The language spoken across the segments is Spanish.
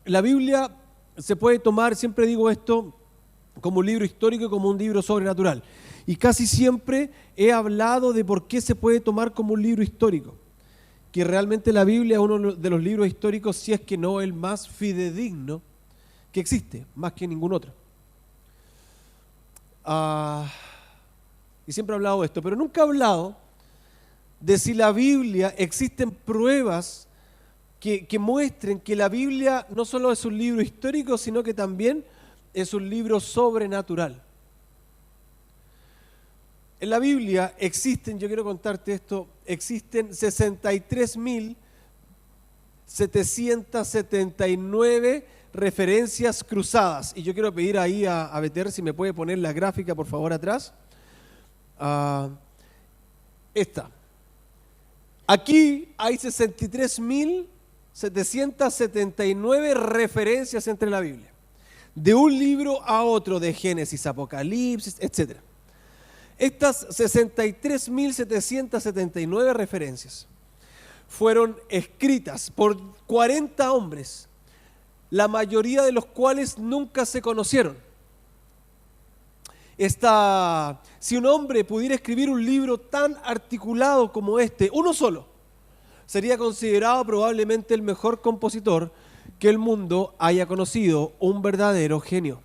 La Biblia se puede tomar, siempre digo esto, como un libro histórico y como un libro sobrenatural. Y casi siempre he hablado de por qué se puede tomar como un libro histórico. Que realmente la Biblia es uno de los libros históricos, si es que no el más fidedigno que existe, más que ningún otro. Y siempre he hablado de esto, pero nunca he hablado de si la Biblia existen pruebas que muestren que la Biblia no solo es un libro histórico, sino que también es un libro sobrenatural. En la Biblia existen, yo quiero contarte esto, existen 63.779 referencias cruzadas. Y yo quiero pedir ahí a Beter si me puede poner la gráfica, por favor, atrás. Esta. Aquí hay 63.779 referencias entre la Biblia. De un libro a otro, de Génesis, Apocalipsis, etc. Estas 63.779 referencias fueron escritas por 40 hombres, la mayoría de los cuales nunca se conocieron. Si un hombre pudiera escribir un libro tan articulado como este, uno solo, sería considerado probablemente el mejor compositor que el mundo haya conocido, un verdadero genio.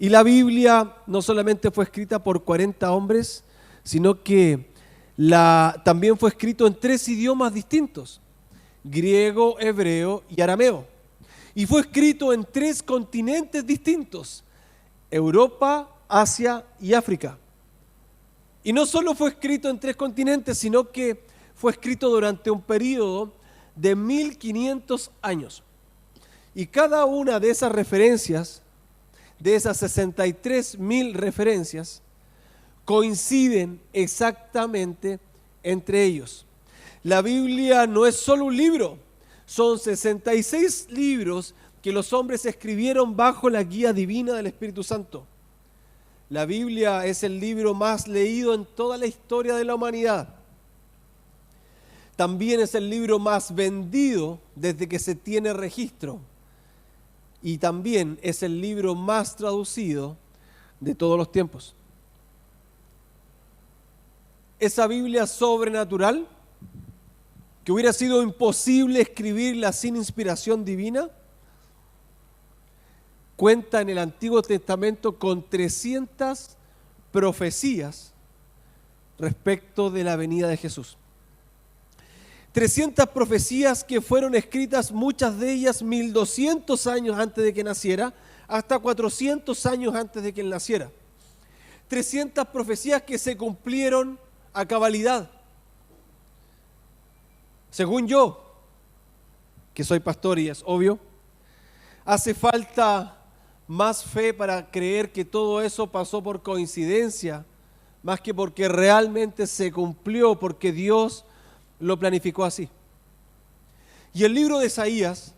Y la Biblia no solamente fue escrita por 40 hombres, sino que también fue escrito en 3 idiomas distintos: griego, hebreo y arameo. Y fue escrito en 3 continentes distintos: Europa, Asia y África. Y no solo fue escrito en 3 continentes, sino que fue escrito durante un periodo de 1500 años. Y cada una de esas referencias, de esas 63.000 referencias, coinciden exactamente entre ellos. La Biblia no es solo un libro, son 66 libros que los hombres escribieron bajo la guía divina del Espíritu Santo. La Biblia es el libro más leído en toda la historia de la humanidad. También es el libro más vendido desde que se tiene registro. Y también es el libro más traducido de todos los tiempos. Esa Biblia sobrenatural, que hubiera sido imposible escribirla sin inspiración divina, cuenta en el Antiguo Testamento con 300 profecías respecto de la venida de Jesús. 300 profecías que fueron escritas, muchas de ellas 1200 años antes de que naciera, hasta 400 años antes de que él naciera. 300 profecías que se cumplieron a cabalidad. Según yo, que soy pastor y es obvio, hace falta más fe para creer que todo eso pasó por coincidencia, más que porque realmente se cumplió, porque Dios lo planificó así. Y el libro de Isaías,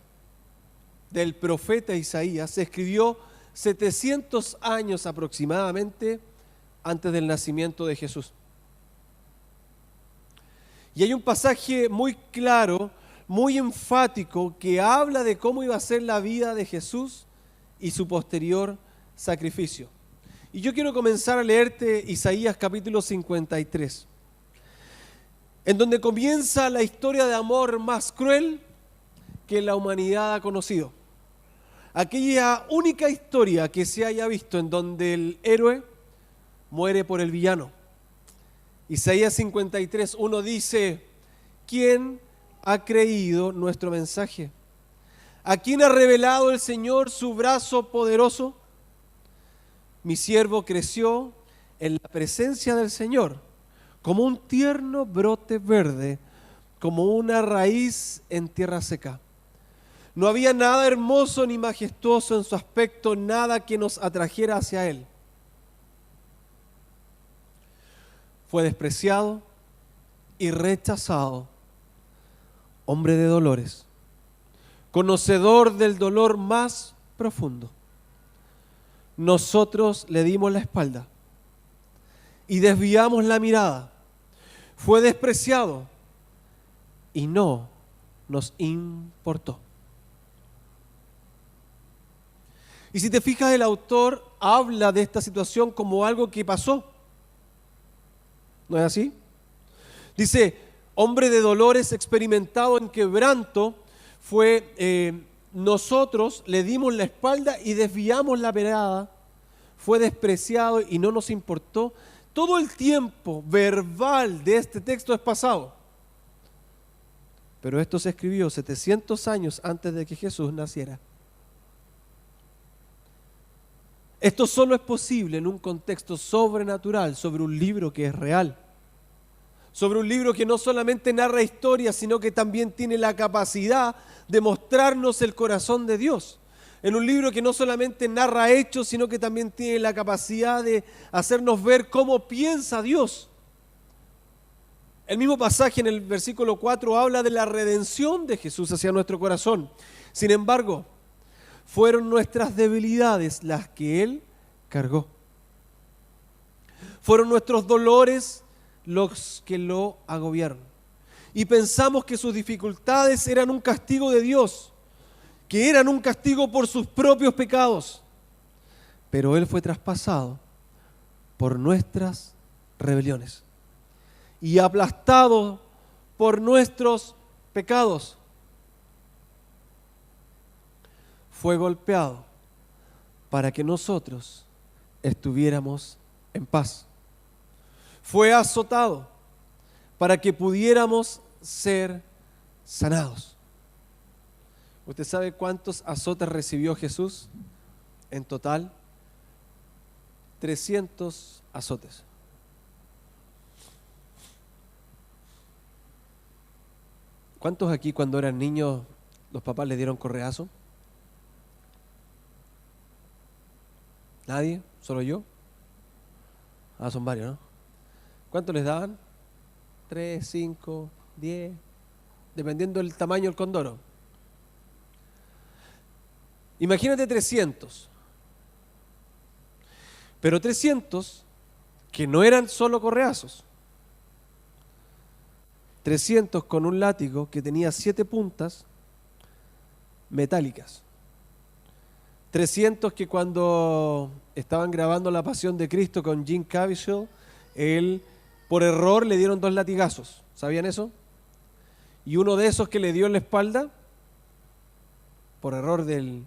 del profeta Isaías, se escribió 700 años aproximadamente antes del nacimiento de Jesús. Y hay un pasaje muy claro, muy enfático, que habla de cómo iba a ser la vida de Jesús y su posterior sacrificio. Y yo quiero comenzar a leerte Isaías capítulo 53. En donde comienza la historia de amor más cruel que la humanidad ha conocido. Aquella única historia que se haya visto en donde el héroe muere por el villano. Isaías 53:1 dice: ¿quién ha creído nuestro mensaje? ¿A quién ha revelado el Señor su brazo poderoso? Mi siervo creció en la presencia del Señor, como un tierno brote verde, como una raíz en tierra seca. No había nada hermoso ni majestuoso en su aspecto, nada que nos atrajera hacia él. Fue despreciado y rechazado, hombre de dolores, conocedor del dolor más profundo. Nosotros le dimos la espalda y desviamos la mirada. Fue despreciado y no nos importó. Y si te fijas, el autor habla de esta situación como algo que pasó. ¿No es así? Dice, hombre de dolores, experimentado en quebranto, nosotros le dimos la espalda y desviamos la mirada, fue despreciado y no nos importó. Todo el tiempo verbal de este texto es pasado. Pero esto se escribió 700 años antes de que Jesús naciera. Esto solo es posible en un contexto sobrenatural, sobre un libro que es real. Sobre un libro que no solamente narra historias, sino que también tiene la capacidad de mostrarnos el corazón de Dios. En un libro que no solamente narra hechos, sino que también tiene la capacidad de hacernos ver cómo piensa Dios. El mismo pasaje en el versículo 4 habla de la redención de Jesús hacia nuestro corazón. Sin embargo, fueron nuestras debilidades las que Él cargó. Fueron nuestros dolores los que lo agobiaron. Y pensamos que sus dificultades eran un castigo de Dios, que eran un castigo por sus propios pecados. Pero Él fue traspasado por nuestras rebeliones y aplastado por nuestros pecados. Fue golpeado para que nosotros estuviéramos en paz. Fue azotado para que pudiéramos ser sanados. ¿Usted sabe cuántos azotes recibió Jesús? En total, 300 azotes. ¿Cuántos aquí cuando eran niños los papás les dieron correazo? ¿Nadie? ¿Solo yo? Son varios, ¿no? ¿Cuánto les daban? 3, 5, 10, dependiendo del tamaño del condoro. Imagínate 300. Pero 300 que no eran solo correazos. 300 con un látigo que tenía 7 puntas metálicas. 300 que cuando estaban grabando La Pasión de Cristo con Jim Caviezel, él por error le dieron 2 latigazos. ¿Sabían eso? Y uno de esos que le dio en la espalda, por error del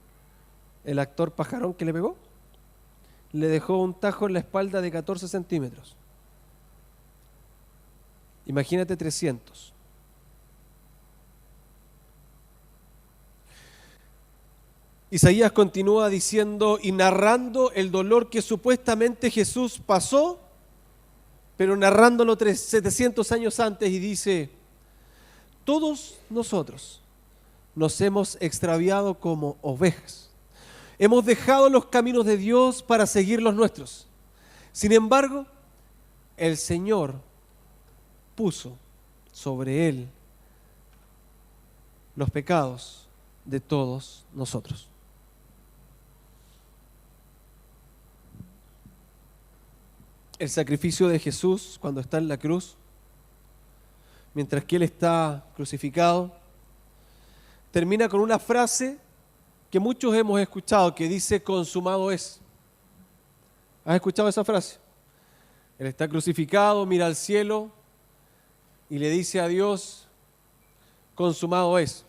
actor pajarón que le pegó, le dejó un tajo en la espalda de 14 centímetros. Imagínate 300. Isaías continúa diciendo y narrando el dolor que supuestamente Jesús pasó, pero narrándolo 700 años antes, y dice: todos nosotros nos hemos extraviado como ovejas. Hemos dejado los caminos de Dios para seguir los nuestros. Sin embargo, el Señor puso sobre Él los pecados de todos nosotros. El sacrificio de Jesús cuando está en la cruz, mientras que Él está crucificado, termina con una frase que muchos hemos escuchado, que dice: consumado es. ¿Has escuchado esa frase? Él está crucificado, mira al cielo y le dice a Dios: consumado es.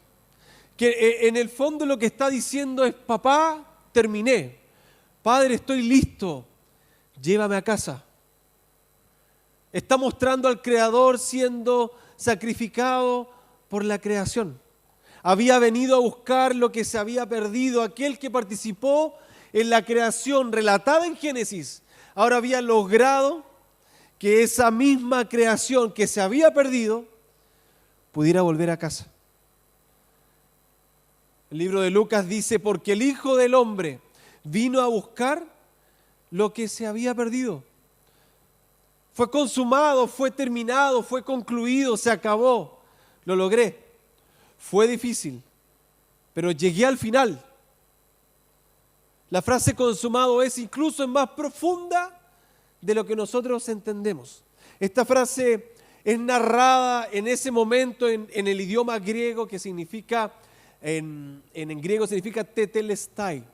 Que en el fondo lo que está diciendo es: papá, terminé. Padre, estoy listo. Llévame a casa. Está mostrando al Creador siendo sacrificado por la creación. Había venido a buscar lo que se había perdido. Aquel que participó en la creación relatada en Génesis, ahora había logrado que esa misma creación que se había perdido pudiera volver a casa. El libro de Lucas dice: porque el Hijo del Hombre vino a buscar lo que se había perdido. Fue consumado, fue terminado, fue concluido, se acabó. Lo logré. Fue difícil, pero llegué al final. La frase consumado es incluso más profunda de lo que nosotros entendemos. Esta frase es narrada en ese momento en el idioma griego, que significa, en griego significa tetelestai.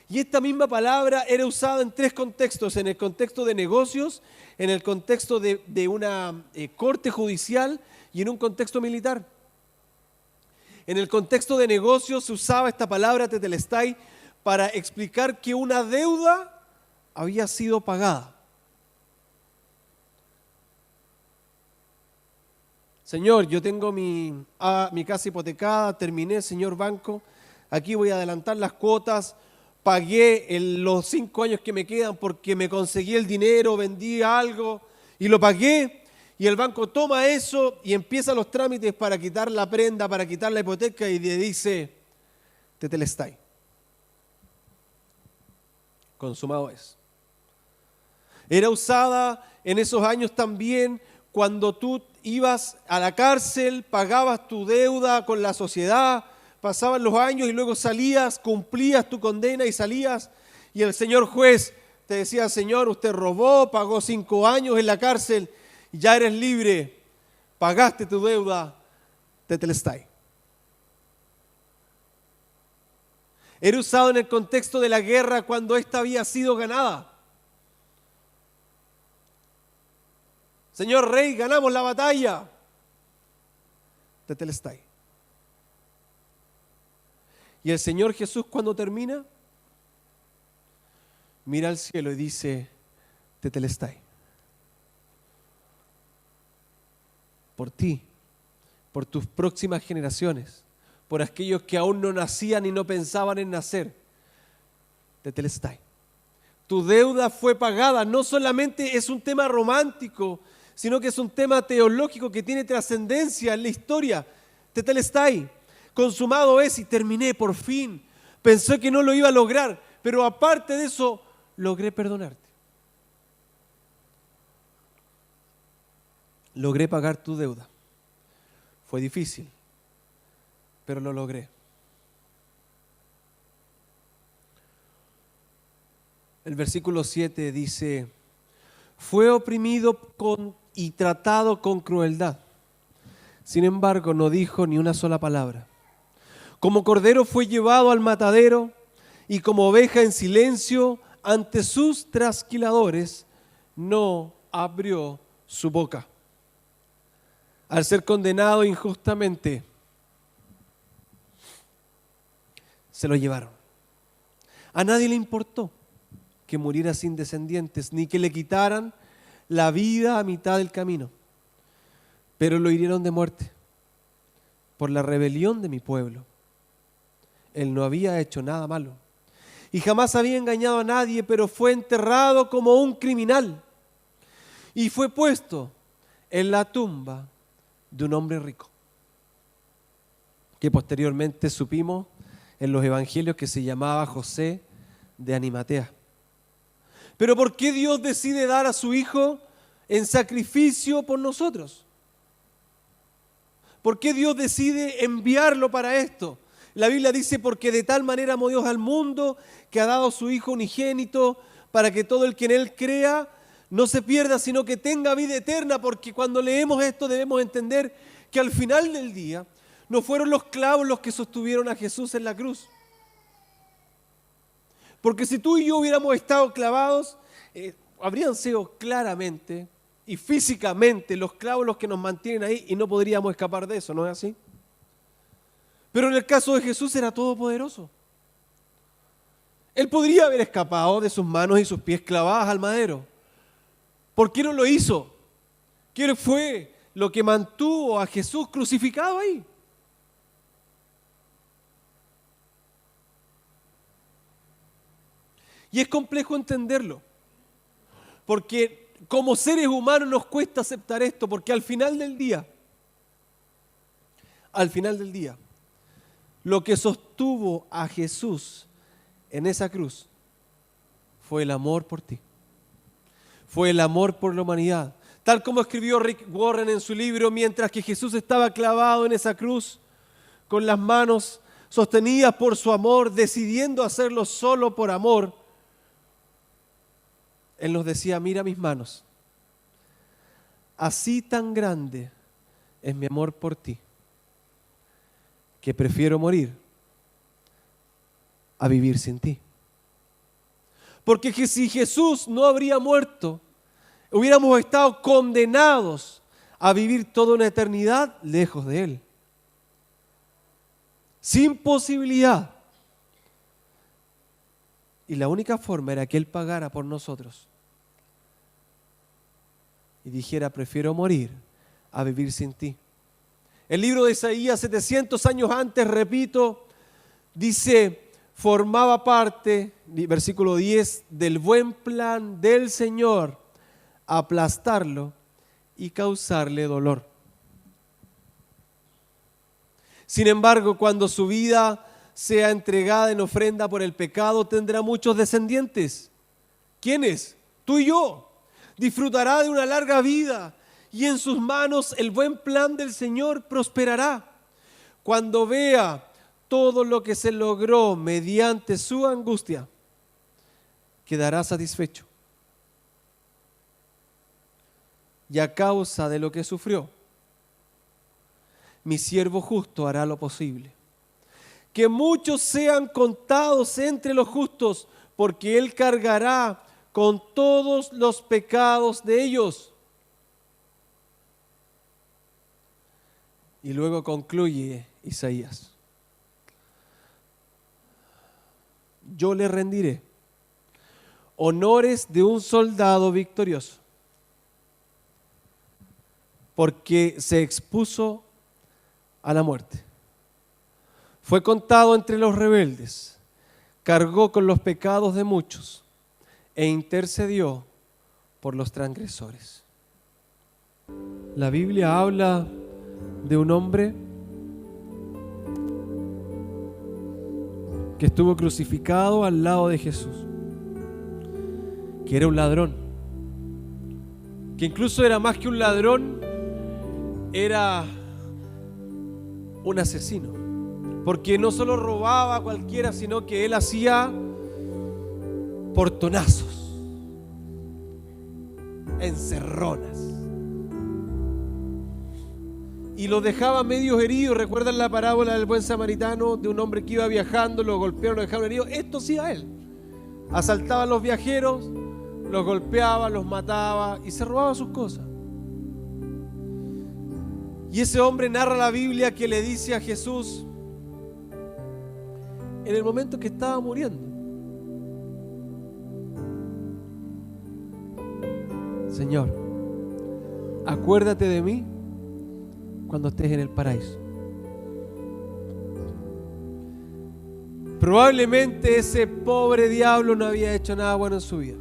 Y esta misma palabra era usada en tres contextos: en el contexto de negocios, en el contexto de una corte judicial y en un contexto militar. En el contexto de negocios se usaba esta palabra tetelestai para explicar que una deuda había sido pagada. Señor, yo tengo mi casa hipotecada, terminé, señor banco, aquí voy a adelantar las cuotas, pagué los 5 años que me quedan porque me conseguí el dinero, vendí algo y lo pagué, y el banco toma eso y empieza los trámites para quitar la prenda, para quitar la hipoteca, y le dice, tetelestai, consumado es. Era usada en esos años también cuando tú ibas a la cárcel, pagabas tu deuda con la sociedad, pasaban los años y luego salías, cumplías tu condena y salías, y el señor juez te decía, señor, usted robó, pagó 5 años en la cárcel, ya eres libre, pagaste tu deuda, tetelestai. Era usado en el contexto de la guerra cuando ésta había sido ganada. Señor rey, ganamos la batalla, tetelestai. Y el Señor Jesús, cuando termina, mira al cielo y dice, tetelestai. Por ti, por tus próximas generaciones, por aquellos que aún no nacían y no pensaban en nacer, tetelestai. Tu deuda fue pagada. No solamente es un tema romántico, sino que es un tema teológico que tiene trascendencia en la historia. Tetelestai, consumado es, y terminé por fin. Pensé que no lo iba a lograr, pero aparte de eso, logré perdonarte. Logré pagar tu deuda. Fue difícil, pero lo logré. El versículo 7 dice, fue oprimido y tratado con crueldad. Sin embargo, no dijo ni una sola palabra. Como cordero fue llevado al matadero, y como oveja en silencio ante sus trasquiladores, no abrió su boca. Al ser condenado injustamente, se lo llevaron. A nadie le importó que muriera sin descendientes, ni que le quitaran la vida a mitad del camino. Pero lo hirieron de muerte por la rebelión de mi pueblo. Él no había hecho nada malo y jamás había engañado a nadie, pero fue enterrado como un criminal y fue puesto en la tumba de un hombre rico, que posteriormente supimos en los evangelios que se llamaba José de Arimatea. Pero ¿por qué Dios decide dar a su Hijo en sacrificio por nosotros? ¿Por qué Dios decide enviarlo para esto? La Biblia dice, porque de tal manera amó Dios al mundo que ha dado a su Hijo unigénito para que todo el que en Él crea no se pierda, sino que tenga vida eterna. Porque cuando leemos esto debemos entender que al final del día no fueron los clavos los que sostuvieron a Jesús en la cruz. Porque si tú y yo hubiéramos estado clavados, habrían sido claramente y físicamente los clavos los que nos mantienen ahí y no podríamos escapar de eso, ¿no es así? Pero en el caso de Jesús era todopoderoso. Él podría haber escapado de sus manos y sus pies clavadas al madero. ¿Por qué no lo hizo? ¿Qué fue lo que mantuvo a Jesús crucificado ahí? Y es complejo entenderlo, porque como seres humanos nos cuesta aceptar esto, porque al final del día, lo que sostuvo a Jesús en esa cruz fue el amor por ti, fue el amor por la humanidad. Tal como escribió Rick Warren en su libro, mientras que Jesús estaba clavado en esa cruz, con las manos sostenidas por su amor, decidiendo hacerlo solo por amor, Él nos decía, mira mis manos, así tan grande es mi amor por ti, que prefiero morir a vivir sin ti. Porque si Jesús no habría muerto, hubiéramos estado condenados a vivir toda una eternidad lejos de Él. Sin posibilidad. Y la única forma era que Él pagara por nosotros. Y dijera, prefiero morir a vivir sin ti. El libro de Isaías, 700 años antes, repito, dice, formaba parte, versículo 10, del buen plan del Señor, aplastarlo y causarle dolor. Sin embargo, cuando su vida sea entregada en ofrenda por el pecado, tendrá muchos descendientes. ¿Quiénes? Tú y yo. Disfrutará de una larga vida y en sus manos el buen plan del Señor prosperará. Cuando vea todo lo que se logró mediante su angustia, quedará satisfecho. Y a causa de lo que sufrió, mi siervo justo hará lo posible. Que muchos sean contados entre los justos, porque Él cargará con todos los pecados de ellos. Y luego concluye Isaías. Yo le rendiré honores de un soldado victorioso, porque se expuso a la muerte. Fue contado entre los rebeldes, cargó con los pecados de muchos e intercedió por los transgresores. La Biblia habla de un hombre que estuvo crucificado al lado de Jesús, que era un ladrón, que incluso era más que un ladrón, era un asesino, porque no solo robaba a cualquiera, sino que él hacía portonazos, encerronas, y los dejaba medios heridos. ¿Recuerdan la parábola del buen samaritano, de un hombre que iba viajando, lo golpearon, lo dejaron heridos? Esto hacía él. Asaltaba a los viajeros, los golpeaba, los mataba y se robaba sus cosas. Y ese hombre narra la Biblia que le dice a Jesús en el momento que estaba muriendo: Señor, acuérdate de mí cuando estés en el paraíso. Probablemente ese pobre diablo no había hecho nada bueno en su vida.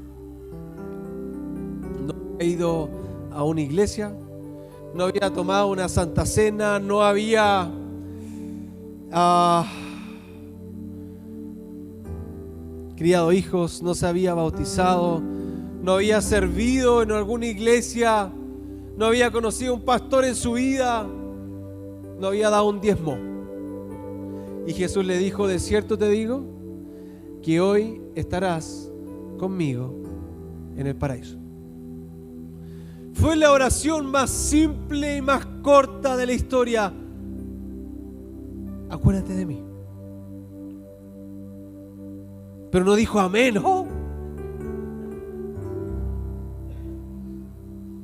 No había ido a una iglesia, no había tomado una santa cena, no había criado hijos, no se había bautizado, no había servido en alguna iglesia, no había conocido a un pastor en su vida, no había dado un diezmo. Y Jesús le dijo: de cierto te digo que hoy estarás conmigo en el paraíso. Fue la oración más simple y más corta de la historia: acuérdate de mí. Pero no dijo amén, ¿no?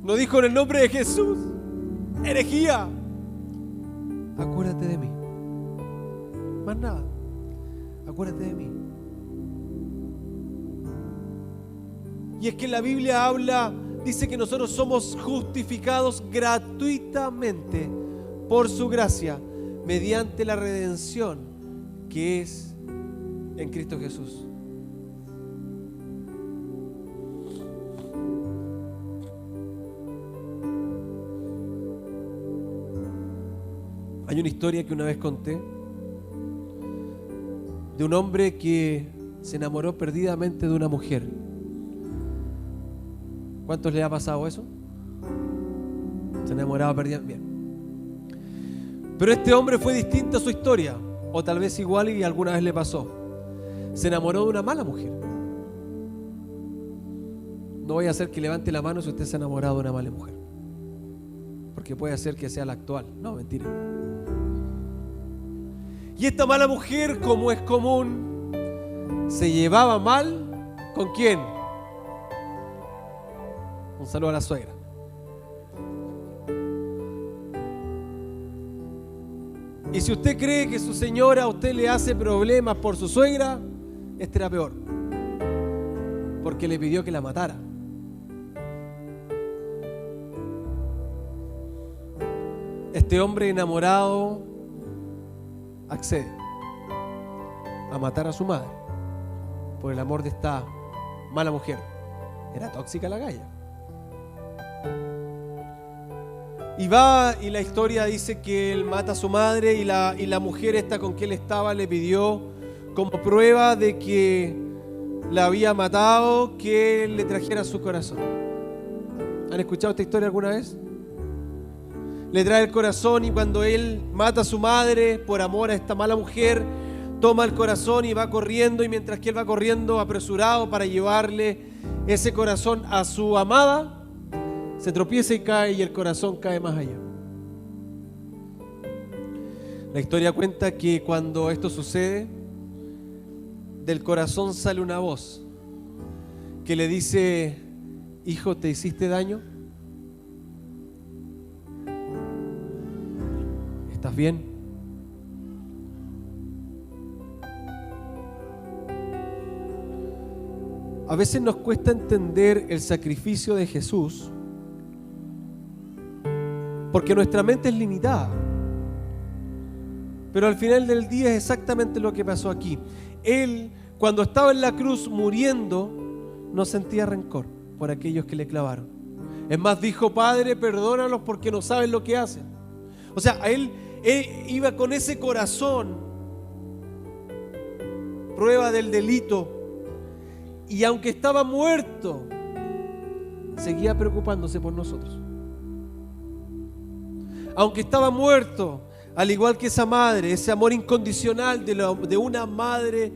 No dijo en el nombre de Jesús, herejía. Acuérdate de mí. Más nada. Acuérdate de mí. Y es que la Biblia habla, dice que nosotros somos justificados gratuitamente por su gracia, mediante la redención que es en Cristo Jesús. Hay una historia que una vez conté de un hombre que se enamoró perdidamente de una mujer. ¿Cuántos le ha pasado eso? Se enamoraba perdidamente. Bien. Pero este hombre fue distinto a su historia, o tal vez igual y alguna vez le pasó. Se enamoró de una mala mujer. No voy a hacer que levante la mano si usted se ha enamorado de una mala mujer, porque puede ser que sea la actual. No, mentira. Y esta mala mujer, como es común, se llevaba mal ¿Con quién? Un saludo a la suegra. Y si usted cree que su señora a usted le hace problemas por su suegra, este era peor, porque le pidió que la matara. Este hombre enamorado accede a matar a su madre por el amor de esta mala mujer. Era tóxica la galla. Y va, y la historia dice que él mata a su madre, y la mujer esta con que él estaba le pidió como prueba de que la había matado, que él le trajera su corazón. ¿Han escuchado esta historia alguna vez? Le trae el corazón, y cuando él mata a su madre por amor a esta mala mujer, toma el corazón y va corriendo, y mientras que él va corriendo apresurado para llevarle ese corazón a su amada, se tropieza y cae, y el corazón cae más allá. La historia cuenta que cuando esto sucede, del corazón sale una voz que le dice: hijo, ¿te hiciste daño? ¿Estás bien? A veces nos cuesta entender el sacrificio de Jesús porque nuestra mente es limitada. Pero al final del día es exactamente lo que pasó aquí. Él, cuando estaba en la cruz muriendo, no sentía rencor por aquellos que le clavaron. Es más, dijo: Padre, perdónalos porque no saben lo que hacen. O sea, él iba con ese corazón, prueba del delito, y aunque estaba muerto, seguía preocupándose por nosotros. Aunque estaba muerto, al igual que esa madre, ese amor incondicional de una madre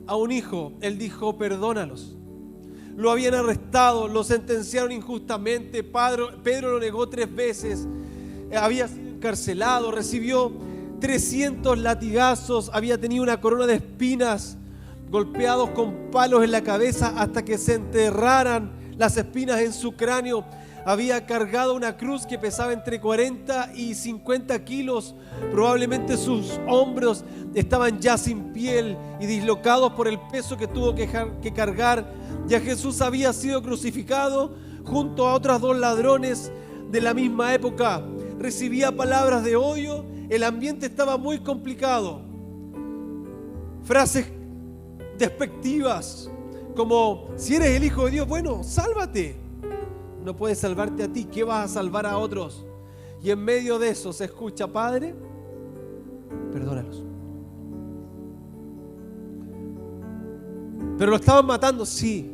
a un hijo, él dijo: perdónalos. Lo habían arrestado, lo sentenciaron injustamente. Pedro lo negó 3 veces, había sido encarcelado, recibió 300 latigazos, había tenido una corona de espinas, golpeados con palos en la cabeza hasta que se enterraran las espinas en su cráneo. Había cargado una cruz que pesaba entre 40 y 50 kilos. Probablemente sus hombros estaban ya sin piel y dislocados por el peso que tuvo que cargar. Ya Jesús había sido crucificado junto a otros 2 ladrones de la misma época. Recibía palabras de odio. El ambiente estaba muy complicado. Frases despectivas como: si eres el Hijo de Dios, bueno, sálvate. No puedes salvarte a ti, ¿qué vas a salvar a otros? Y en medio de eso se escucha: Padre, perdónalos. Pero lo estaban matando, sí,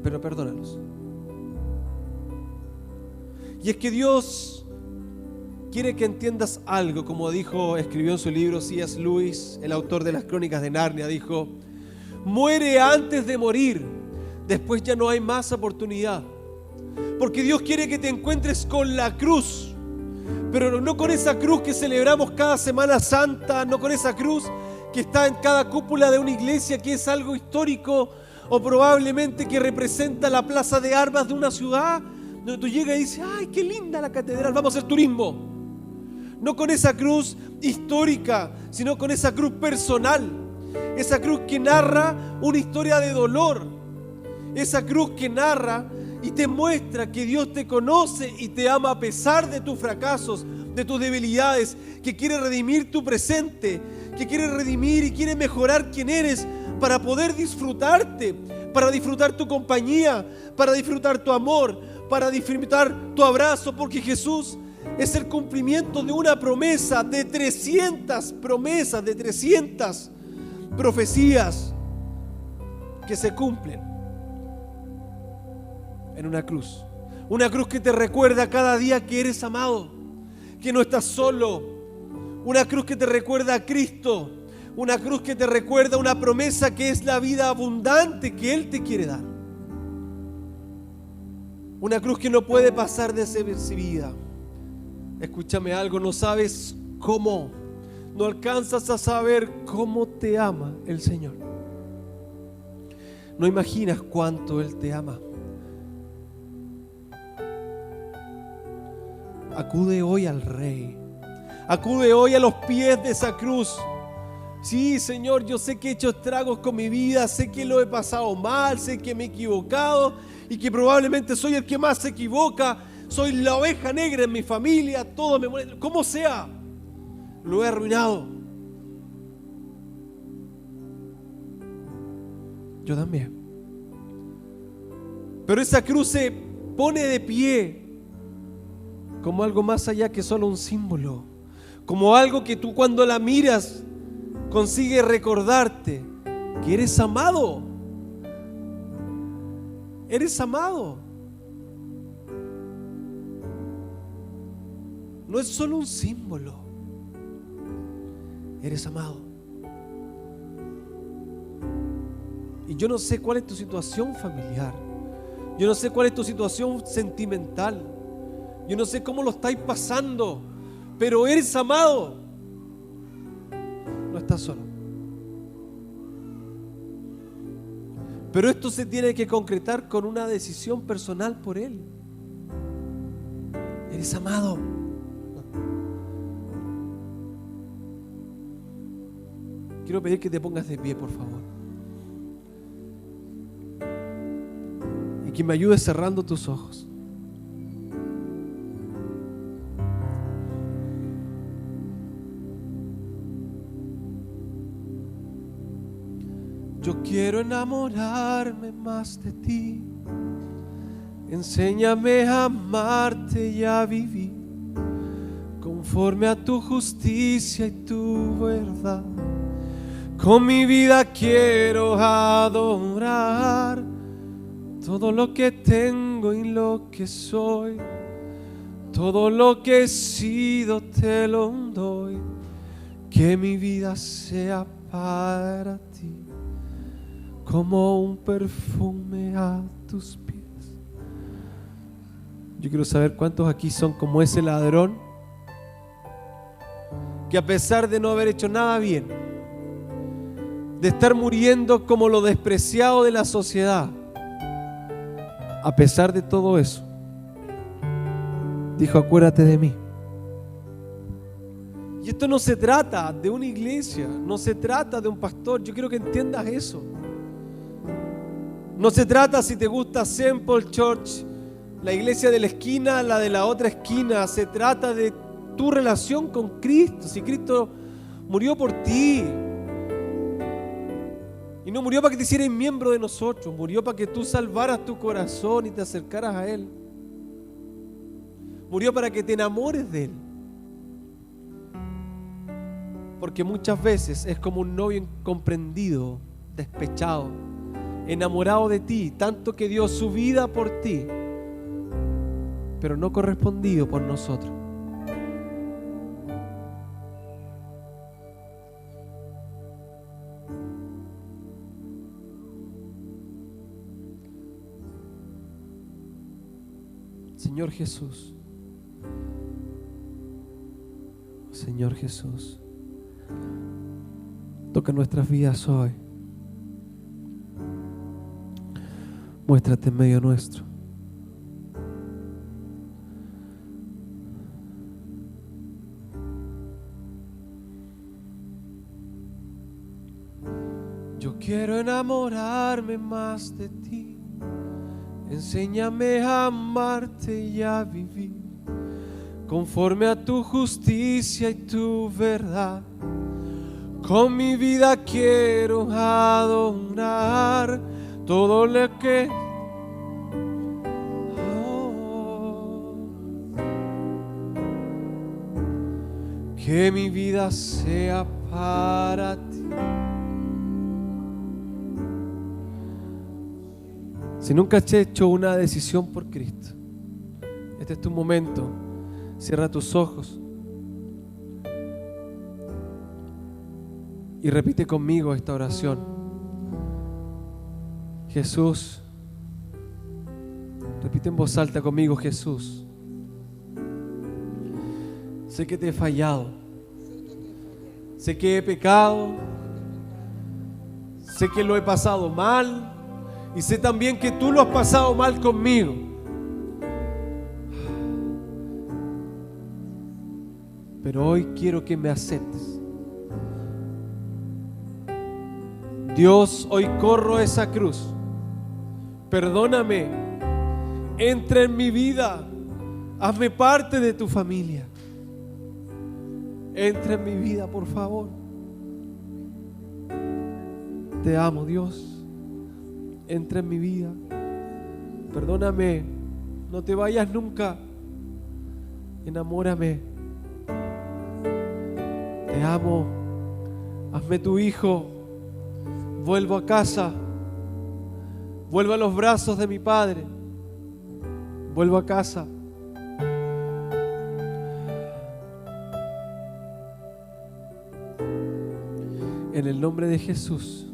pero perdónalos. Y es que Dios quiere que entiendas algo, como escribió en su libro C.S. Lewis, el autor de las Crónicas de Narnia, dijo: muere antes de morir, después ya no hay más oportunidad. Porque Dios quiere que te encuentres con la cruz, pero no con esa cruz que celebramos cada Semana Santa, no con esa cruz que está en cada cúpula de una iglesia, que es algo histórico, o probablemente que representa la plaza de armas de una ciudad, donde tú llegas y dices: ¡ay, qué linda la catedral, vamos a hacer turismo! No con esa cruz histórica, sino con esa cruz personal, esa cruz que narra una historia de dolor, esa cruz que narra y te muestra que Dios te conoce y te ama a pesar de tus fracasos, de tus debilidades, que quiere redimir tu presente, que quiere redimir y quiere mejorar quién eres para poder disfrutarte, para disfrutar tu compañía, para disfrutar tu amor, para disfrutar tu abrazo, porque Jesús es el cumplimiento de una promesa, de 300 promesas, de 300 profecías que se cumplen en una cruz. Una cruz que te recuerda cada día que eres amado, que no estás solo. Una cruz que te recuerda a Cristo. Una cruz que te recuerda una promesa que es la vida abundante que Él te quiere dar. Una cruz que no puede pasar desapercibida. Escúchame algo, no sabes cómo, no alcanzas a saber cómo te ama el Señor. No imaginas cuánto Él te ama. Acude hoy al Rey. Acude hoy a los pies de esa cruz. Sí, Señor, yo sé que he hecho estragos con mi vida, sé que lo he pasado mal, sé que me he equivocado y que probablemente soy el que más se equivoca, soy la oveja negra en mi familia, todo me molesta, como sea, lo he arruinado. Yo también. Pero esa cruz se pone de pie como algo más allá que solo un símbolo, como algo que tú cuando la miras consigue recordarte que eres amado. Eres amado. No es solo un símbolo. Eres amado. Y yo no sé cuál es tu situación familiar. Yo no sé cuál es tu situación sentimental. Yo no sé cómo lo estáis pasando, pero eres amado. No estás solo. Pero esto se tiene que concretar con una decisión personal por Él. Eres amado. Quiero pedir que te pongas de pie, por favor. Y que me ayudes cerrando tus ojos. Yo quiero enamorarme más de ti. Enséñame a amarte y a vivir conforme a tu justicia y tu verdad. Con mi vida quiero adorar. Todo lo que tengo y lo que soy, todo lo que he sido te lo doy. Que mi vida sea para ti como un perfume a tus pies. Yo quiero saber cuántos aquí son como ese ladrón que a pesar de no haber hecho nada bien, de estar muriendo como lo despreciado de la sociedad, a pesar de todo eso, dijo: acuérdate de mí. Y esto no se trata de una iglesia, no se trata de un pastor. Yo quiero que entiendas eso. No se trata si te gusta Simple Church, la iglesia de la esquina, la de la otra esquina. Se trata de tu relación con Cristo. Si Cristo murió por ti, y no murió para que te hicieras miembro de nosotros, murió para que tú salvaras tu corazón y te acercaras a Él. Murió para que te enamores de Él. Porque muchas veces es como un novio incomprendido, despechado, enamorado de ti, tanto que dio su vida por ti, pero no correspondido por nosotros. Señor Jesús, Señor Jesús, toca nuestras vidas hoy. Muéstrate en medio nuestro. Yo quiero enamorarme más de ti. Enséñame a amarte y a vivir conforme a tu justicia y tu verdad. Con mi vida quiero adorar todo lo que que mi vida sea para ti. Si nunca has hecho una decisión por Cristo, este es tu momento. Cierra tus ojos y repite conmigo esta oración. Jesús, repite en voz alta conmigo: Jesús, sé que te he fallado, sé que he pecado, sé que lo he pasado mal, Y sé también que tú lo has pasado mal conmigo. Pero hoy quiero que me aceptes. Dios, hoy corro esa cruz. Perdóname. Entra en mi vida. Hazme parte de tu familia. Entra en mi vida, por favor. Te amo, Dios. Entra en mi vida. Perdóname. No te vayas nunca. Enamórame. Te amo. Hazme tu hijo. Vuelvo a casa. Vuelvo a los brazos de mi Padre. Vuelvo a casa. En el nombre de Jesús.